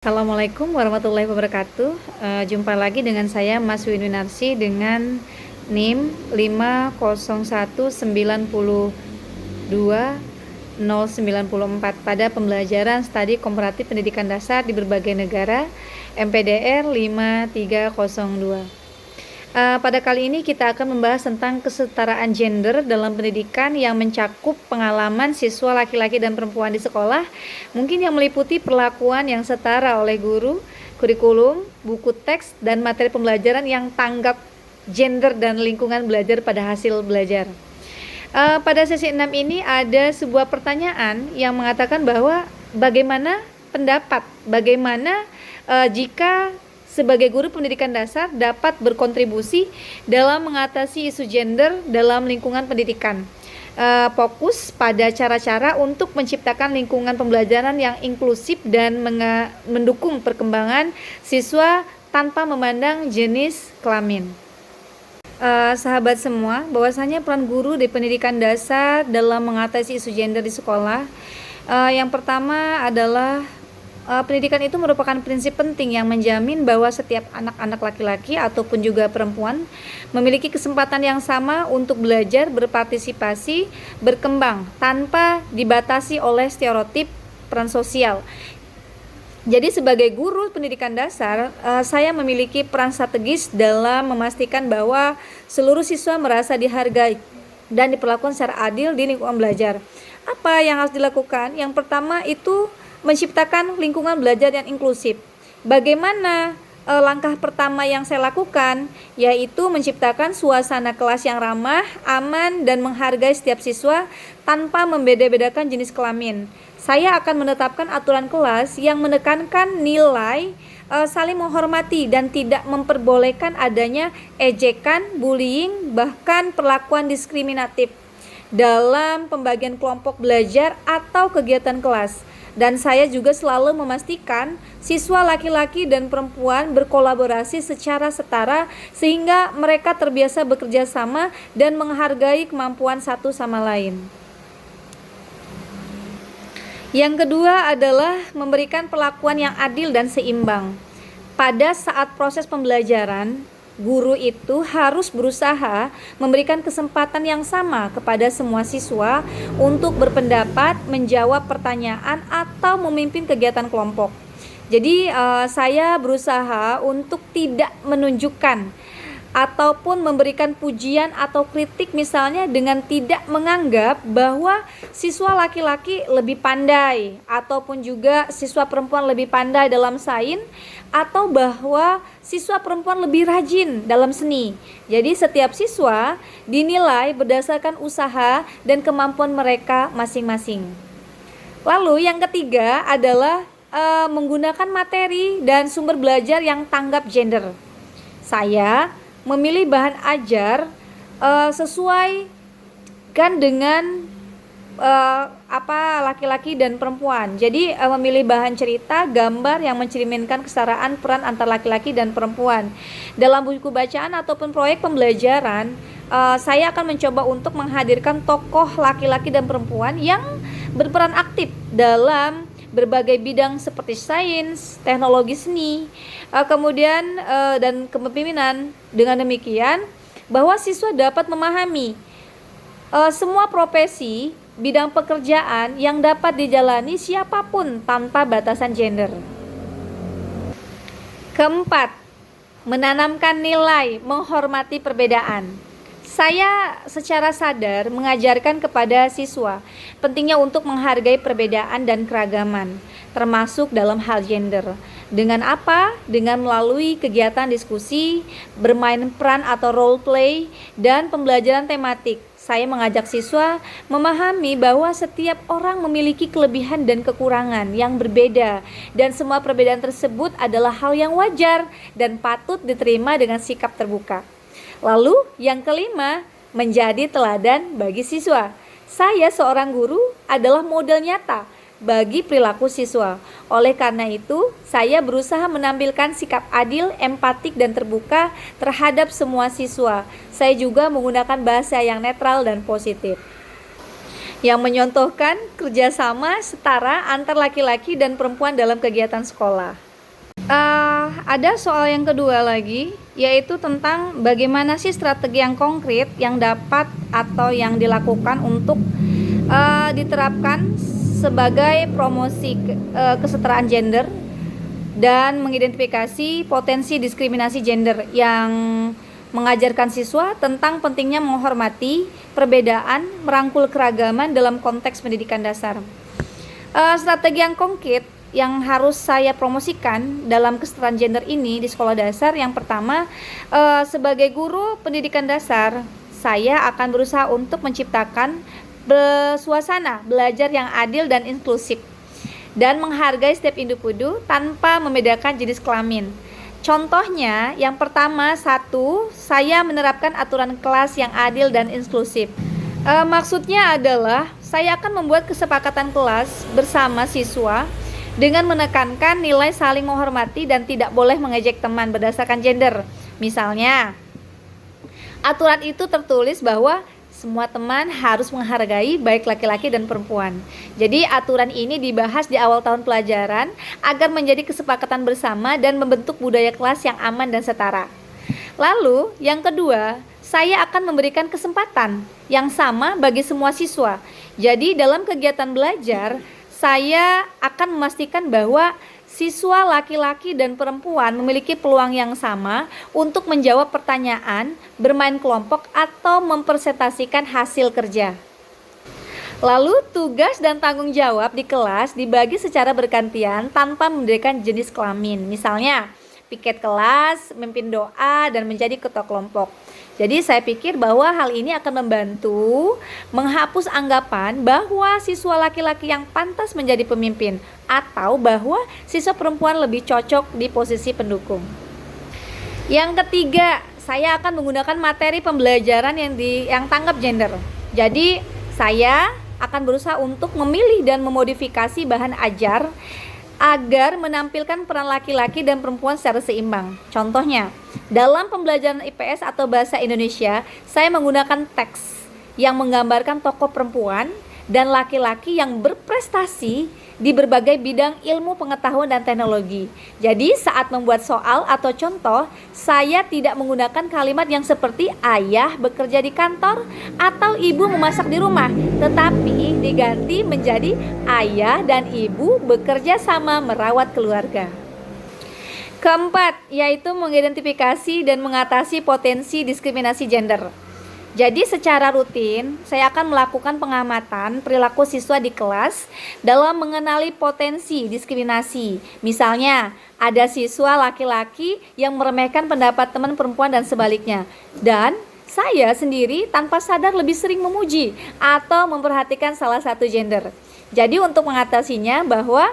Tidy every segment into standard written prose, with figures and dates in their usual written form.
Assalamualaikum warahmatullahi wabarakatuh. Jumpa lagi dengan saya Mas Winarsi dengan NIM 5019024 pada pembelajaran studi komparatif pendidikan dasar di berbagai negara MPDR 5302. Pada kali ini kita akan membahas tentang kesetaraan gender dalam pendidikan yang mencakup pengalaman siswa laki-laki dan perempuan di sekolah, mungkin yang meliputi perlakuan yang setara oleh guru, kurikulum, buku teks, dan materi pembelajaran yang tanggap gender dan lingkungan belajar pada hasil belajar. Pada sesi 6 ini ada sebuah pertanyaan yang mengatakan bahwa bagaimana jika sebagai guru pendidikan dasar dapat berkontribusi dalam mengatasi isu gender dalam lingkungan pendidikan. Fokus pada cara-cara untuk menciptakan lingkungan pembelajaran yang inklusif dan mendukung perkembangan siswa tanpa memandang jenis kelamin. Sahabat semua, bahwasanya peran guru di pendidikan dasar dalam mengatasi isu gender di sekolah, yang pertama adalah pendidikan itu merupakan prinsip penting yang menjamin bahwa setiap anak-anak laki-laki ataupun juga perempuan memiliki kesempatan yang sama untuk belajar, berpartisipasi, berkembang tanpa dibatasi oleh stereotip peran sosial. Jadi sebagai guru pendidikan dasar, saya memiliki peran strategis dalam memastikan bahwa seluruh siswa merasa dihargai dan diperlakukan secara adil di lingkungan belajar. Apa yang harus dilakukan? Yang pertama itu menciptakan lingkungan belajar yang inklusif. Bagaimana langkah pertama yang saya lakukan? Yaitu menciptakan suasana kelas yang ramah, aman, dan menghargai setiap siswa tanpa membeda-bedakan jenis kelamin. Saya akan menetapkan aturan kelas yang menekankan nilai saling menghormati dan tidak memperbolehkan adanya ejekan, bullying, bahkan perlakuan diskriminatif dalam pembagian kelompok belajar atau kegiatan kelas. Dan saya juga selalu memastikan siswa laki-laki dan perempuan berkolaborasi secara setara sehingga mereka terbiasa bekerja sama dan menghargai kemampuan satu sama lain. Yang kedua adalah memberikan perlakuan yang adil dan seimbang. Pada saat proses pembelajaran, guru itu harus berusaha memberikan kesempatan yang sama kepada semua siswa untuk berpendapat, menjawab pertanyaan, atau memimpin kegiatan kelompok. Jadi saya berusaha untuk tidak menunjukkan ataupun memberikan pujian atau kritik misalnya dengan tidak menganggap bahwa siswa laki-laki lebih pandai ataupun juga siswa perempuan lebih pandai dalam sains atau bahwa siswa perempuan lebih rajin dalam seni. Jadi setiap siswa dinilai berdasarkan usaha dan kemampuan mereka masing-masing. Lalu yang ketiga adalah menggunakan materi dan sumber belajar yang tanggap gender. Saya memilih bahan ajar sesuai kan dengan laki-laki dan perempuan. Jadi memilih bahan cerita, gambar yang mencerminkan kesetaraan peran antara laki-laki dan perempuan. Dalam buku bacaan ataupun proyek pembelajaran, saya akan mencoba untuk menghadirkan tokoh laki-laki dan perempuan yang berperan aktif dalam berbagai bidang seperti sains, teknologi seni, kemudian dan kepemimpinan. Dengan demikian, bahwa siswa dapat memahami semua profesi, bidang pekerjaan yang dapat dijalani siapapun tanpa batasan gender. Keempat, menanamkan nilai menghormati perbedaan. Saya secara sadar mengajarkan kepada siswa pentingnya untuk menghargai perbedaan dan keragaman, termasuk dalam hal gender. Dengan apa? Dengan melalui kegiatan diskusi, bermain peran atau role play, dan pembelajaran tematik. Saya mengajak siswa memahami bahwa setiap orang memiliki kelebihan dan kekurangan yang berbeda, dan semua perbedaan tersebut adalah hal yang wajar dan patut diterima dengan sikap terbuka. Lalu yang kelima, menjadi teladan bagi siswa. Saya seorang guru adalah model nyata bagi perilaku siswa. Oleh karena itu, saya berusaha menampilkan sikap adil, empatik, dan terbuka terhadap semua siswa. Saya juga menggunakan bahasa yang netral dan positif, yang menyontohkan kerjasama setara antar laki-laki dan perempuan dalam kegiatan sekolah. Ada soal yang kedua lagi, yaitu tentang bagaimana sih strategi yang konkret yang dapat atau yang dilakukan untuk diterapkan sebagai promosi kesetaraan gender dan mengidentifikasi potensi diskriminasi gender, yang mengajarkan siswa tentang pentingnya menghormati perbedaan, merangkul keragaman dalam konteks pendidikan dasar. Strategi yang konkret yang harus saya promosikan dalam kesetaraan gender ini di sekolah dasar, yang pertama, sebagai guru pendidikan dasar, saya akan berusaha untuk menciptakan suasana belajar yang adil dan inklusif dan menghargai setiap individu tanpa membedakan jenis kelamin. Contohnya, yang pertama, satu, saya menerapkan aturan kelas yang adil dan inklusif. Maksudnya adalah saya akan membuat kesepakatan kelas bersama siswa dengan menekankan nilai saling menghormati dan tidak boleh mengejek teman berdasarkan gender. Misalnya, aturan itu tertulis bahwa semua teman harus menghargai baik laki-laki dan perempuan. Jadi aturan ini dibahas di awal tahun pelajaran agar menjadi kesepakatan bersama dan membentuk budaya kelas yang aman dan setara. Lalu yang kedua, saya akan memberikan kesempatan yang sama bagi semua siswa. Jadi dalam kegiatan belajar, saya akan memastikan bahwa siswa laki-laki dan perempuan memiliki peluang yang sama untuk menjawab pertanyaan, bermain kelompok, atau mempresentasikan hasil kerja. Lalu tugas dan tanggung jawab di kelas dibagi secara bergantian tanpa membedakan jenis kelamin. Misalnya, piket kelas, memimpin doa, dan menjadi ketua kelompok. Jadi saya pikir bahwa hal ini akan membantu menghapus anggapan bahwa siswa laki-laki yang pantas menjadi pemimpin atau bahwa siswa perempuan lebih cocok di posisi pendukung. Yang ketiga, saya akan menggunakan materi pembelajaran yang tanggap gender. Jadi saya akan berusaha untuk memilih dan memodifikasi bahan ajar agar menampilkan peran laki-laki dan perempuan secara seimbang. Contohnya, dalam pembelajaran IPS atau Bahasa Indonesia, saya menggunakan teks yang menggambarkan tokoh perempuan dan laki-laki yang berprestasi di berbagai bidang ilmu pengetahuan dan teknologi. Jadi saat membuat soal atau contoh, saya tidak menggunakan kalimat yang seperti ayah bekerja di kantor atau ibu memasak di rumah, tetapi diganti menjadi ayah dan ibu bekerja sama merawat keluarga. Keempat, yaitu mengidentifikasi dan mengatasi potensi diskriminasi gender. Jadi secara rutin, saya akan melakukan pengamatan perilaku siswa di kelas dalam mengenali potensi diskriminasi. Misalnya, ada siswa laki-laki yang meremehkan pendapat teman perempuan dan sebaliknya. Dan saya sendiri tanpa sadar lebih sering memuji atau memperhatikan salah satu gender. Jadi untuk mengatasinya bahwa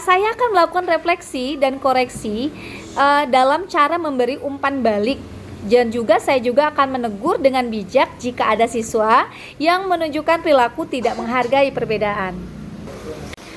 saya akan melakukan refleksi dan koreksi dalam cara memberi umpan balik. Dan juga saya juga akan menegur dengan bijak jika ada siswa yang menunjukkan perilaku tidak menghargai perbedaan.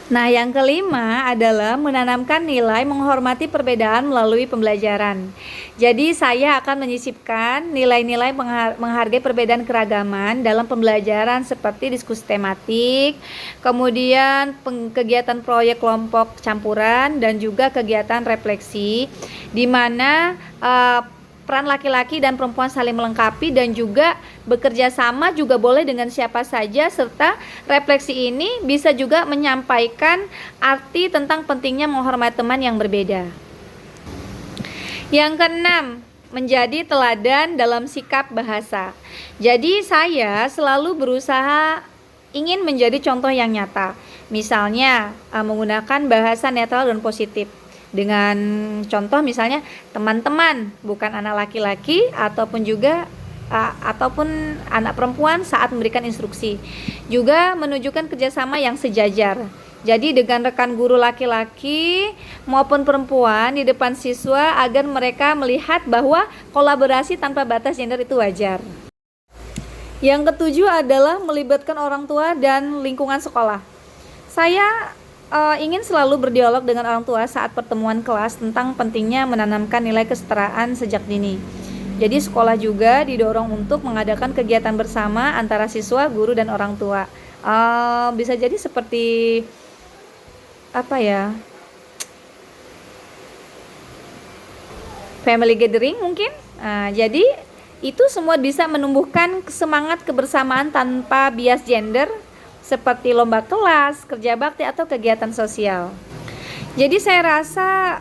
Nah, yang kelima adalah menanamkan nilai menghormati perbedaan melalui pembelajaran. Jadi saya akan menyisipkan nilai-nilai menghargai perbedaan keragaman dalam pembelajaran seperti diskusi tematik, kemudian kegiatan proyek kelompok campuran, dan juga kegiatan refleksi di mana peran laki-laki dan perempuan saling melengkapi dan juga bekerja sama juga boleh dengan siapa saja, serta refleksi ini bisa juga menyampaikan arti tentang pentingnya menghormati teman yang berbeda. Yang keenam, menjadi teladan dalam sikap bahasa. Jadi saya selalu berusaha ingin menjadi contoh yang nyata. Misalnya menggunakan bahasa netral dan positif. Dengan contoh misalnya teman-teman, bukan anak laki-laki ataupun juga ataupun anak perempuan saat memberikan instruksi. Juga menunjukkan kerjasama yang sejajar. Jadi dengan rekan guru laki-laki maupun perempuan di depan siswa agar mereka melihat bahwa kolaborasi tanpa batas gender itu wajar. Yang ketujuh adalah melibatkan orang tua dan lingkungan sekolah. Saya ingin selalu berdialog dengan orang tua saat pertemuan kelas tentang pentingnya menanamkan nilai kesetaraan sejak dini. Jadi sekolah juga didorong untuk mengadakan kegiatan bersama antara siswa, guru, dan orang tua. Bisa jadi seperti family gathering mungkin. Jadi itu semua bisa menumbuhkan semangat kebersamaan tanpa bias gender, seperti lomba kelas, kerja bakti, atau kegiatan sosial. Jadi saya rasa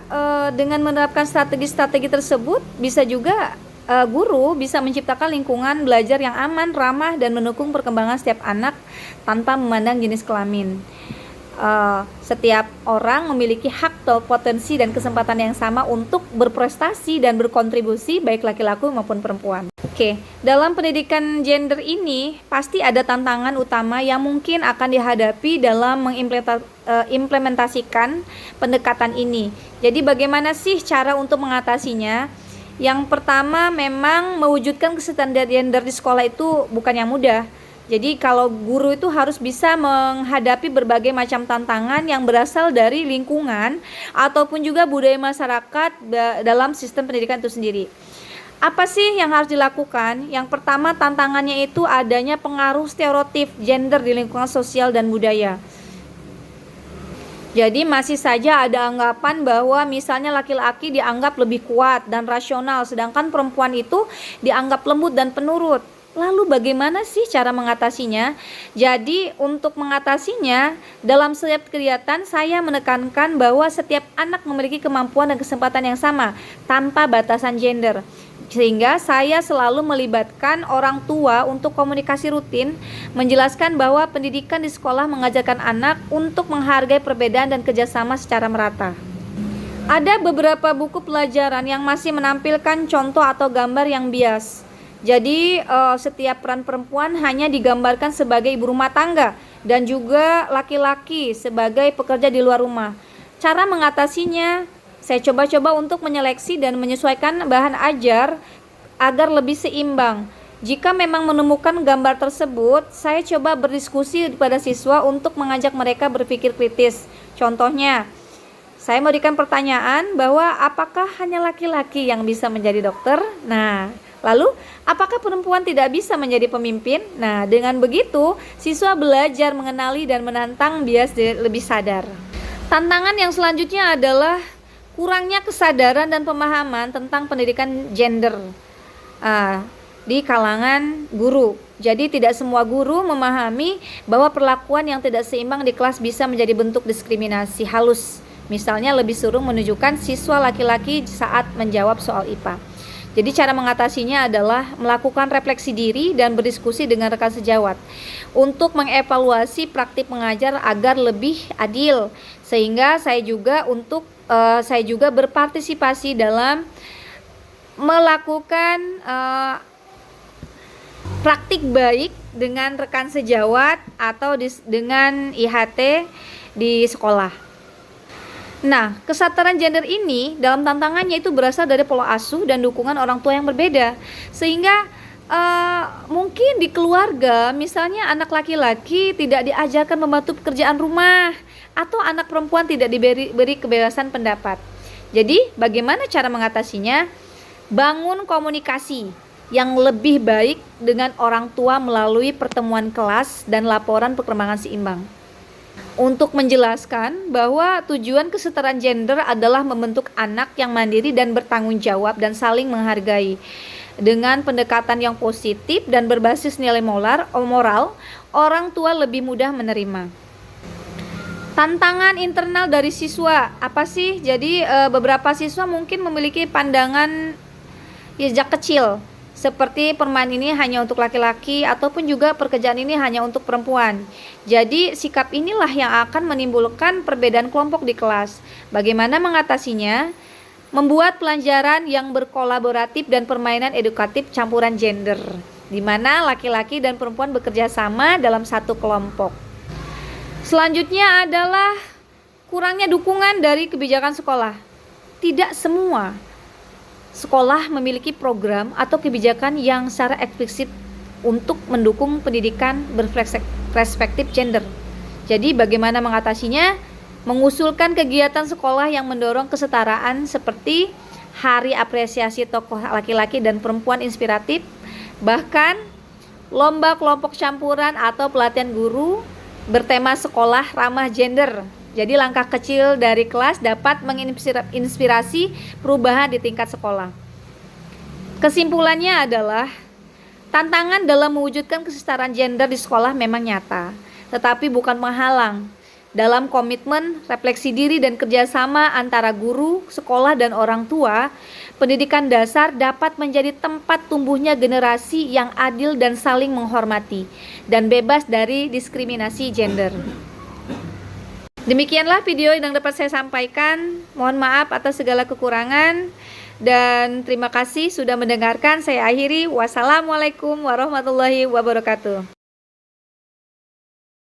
dengan menerapkan strategi-strategi tersebut bisa juga guru bisa menciptakan lingkungan belajar yang aman, ramah, dan mendukung perkembangan setiap anak tanpa memandang jenis kelamin. Setiap orang memiliki hak, potensi, dan kesempatan yang sama untuk berprestasi dan berkontribusi, baik laki-laki maupun perempuan. Oke, dalam pendidikan gender ini pasti ada tantangan utama yang mungkin akan dihadapi dalam mengimplementasikan pendekatan ini. Jadi bagaimana sih cara untuk mengatasinya? Yang pertama, memang mewujudkan kesetaraan gender di sekolah itu bukan yang mudah. Jadi kalau guru itu harus bisa menghadapi berbagai macam tantangan yang berasal dari lingkungan ataupun juga budaya masyarakat dalam sistem pendidikan itu sendiri. Apa sih yang harus dilakukan? Yang pertama, tantangannya itu adanya pengaruh stereotip gender di lingkungan sosial dan budaya. Jadi masih saja ada anggapan bahwa misalnya laki-laki dianggap lebih kuat dan rasional, sedangkan perempuan itu dianggap lembut dan penurut. Lalu bagaimana sih cara mengatasinya? Jadi untuk mengatasinya, dalam setiap kegiatan saya menekankan bahwa setiap anak memiliki kemampuan dan kesempatan yang sama tanpa batasan gender. Sehingga saya selalu melibatkan orang tua untuk komunikasi rutin, menjelaskan bahwa pendidikan di sekolah mengajarkan anak untuk menghargai perbedaan dan kerjasama secara merata. Ada beberapa buku pelajaran yang masih menampilkan contoh atau gambar yang bias. Jadi setiap peran perempuan hanya digambarkan sebagai ibu rumah tangga dan juga laki-laki sebagai pekerja di luar rumah. Cara mengatasinya, saya coba-coba untuk menyeleksi dan menyesuaikan bahan ajar agar lebih seimbang. Jika memang menemukan gambar tersebut, saya coba berdiskusi pada siswa untuk mengajak mereka berpikir kritis. Contohnya, saya memberikan pertanyaan bahwa apakah hanya laki-laki yang bisa menjadi dokter? Nah, lalu apakah perempuan tidak bisa menjadi pemimpin? Nah, dengan begitu siswa belajar mengenali dan menantang bias lebih sadar. Tantangan yang selanjutnya adalah kurangnya kesadaran dan pemahaman tentang pendidikan gender di kalangan guru. Jadi tidak semua guru memahami bahwa perlakuan yang tidak seimbang di kelas bisa menjadi bentuk diskriminasi halus. Misalnya lebih suruh menunjukkan siswa laki-laki saat menjawab soal IPA. Jadi cara mengatasinya adalah melakukan refleksi diri dan berdiskusi dengan rekan sejawat untuk mengevaluasi praktik mengajar agar lebih adil. Sehingga saya juga berpartisipasi dalam melakukan praktik baik dengan rekan sejawat atau dengan IHT di sekolah. Nah, kesetaraan gender ini dalam tantangannya itu berasal dari pola asuh dan dukungan orang tua yang berbeda. Sehingga mungkin di keluarga, misalnya anak laki-laki tidak diajarkan membantu pekerjaan rumah, atau anak perempuan tidak diberi kebebasan pendapat. Jadi, bagaimana cara mengatasinya? Bangun komunikasi yang lebih baik dengan orang tua melalui pertemuan kelas dan laporan perkembangan seimbang. Untuk menjelaskan bahwa tujuan kesetaraan gender adalah membentuk anak yang mandiri dan bertanggung jawab dan saling menghargai. Dengan pendekatan yang positif dan berbasis nilai moral, orang tua lebih mudah menerima. Tantangan internal dari siswa apa sih? Jadi beberapa siswa mungkin memiliki pandangan sejak kecil, seperti permainan ini hanya untuk laki-laki ataupun juga pekerjaan ini hanya untuk perempuan. Jadi sikap inilah yang akan menimbulkan perbedaan kelompok di kelas. Bagaimana mengatasinya? Membuat pelajaran yang berkolaboratif dan permainan edukatif campuran gender, di mana laki-laki dan perempuan bekerja sama dalam satu kelompok. Selanjutnya adalah kurangnya dukungan dari kebijakan sekolah. Tidak semua sekolah memiliki program atau kebijakan yang secara eksplisit untuk mendukung pendidikan berperspektif gender. Jadi bagaimana mengatasinya? Mengusulkan kegiatan sekolah yang mendorong kesetaraan seperti hari apresiasi tokoh laki-laki dan perempuan inspiratif, bahkan lomba kelompok campuran atau pelatihan guru bertema sekolah ramah gender. Jadi langkah kecil dari kelas dapat menginspirasi perubahan di tingkat sekolah. Kesimpulannya adalah tantangan dalam mewujudkan kesetaraan gender di sekolah memang nyata, tetapi bukan menghalang. Dalam komitmen, refleksi diri, dan kerjasama antara guru, sekolah, dan orang tua, pendidikan dasar dapat menjadi tempat tumbuhnya generasi yang adil dan saling menghormati, dan bebas dari diskriminasi gender. Demikianlah video yang dapat saya sampaikan. Mohon maaf atas segala kekurangan, dan terima kasih sudah mendengarkan. Saya akhiri. Wassalamualaikum warahmatullahi wabarakatuh.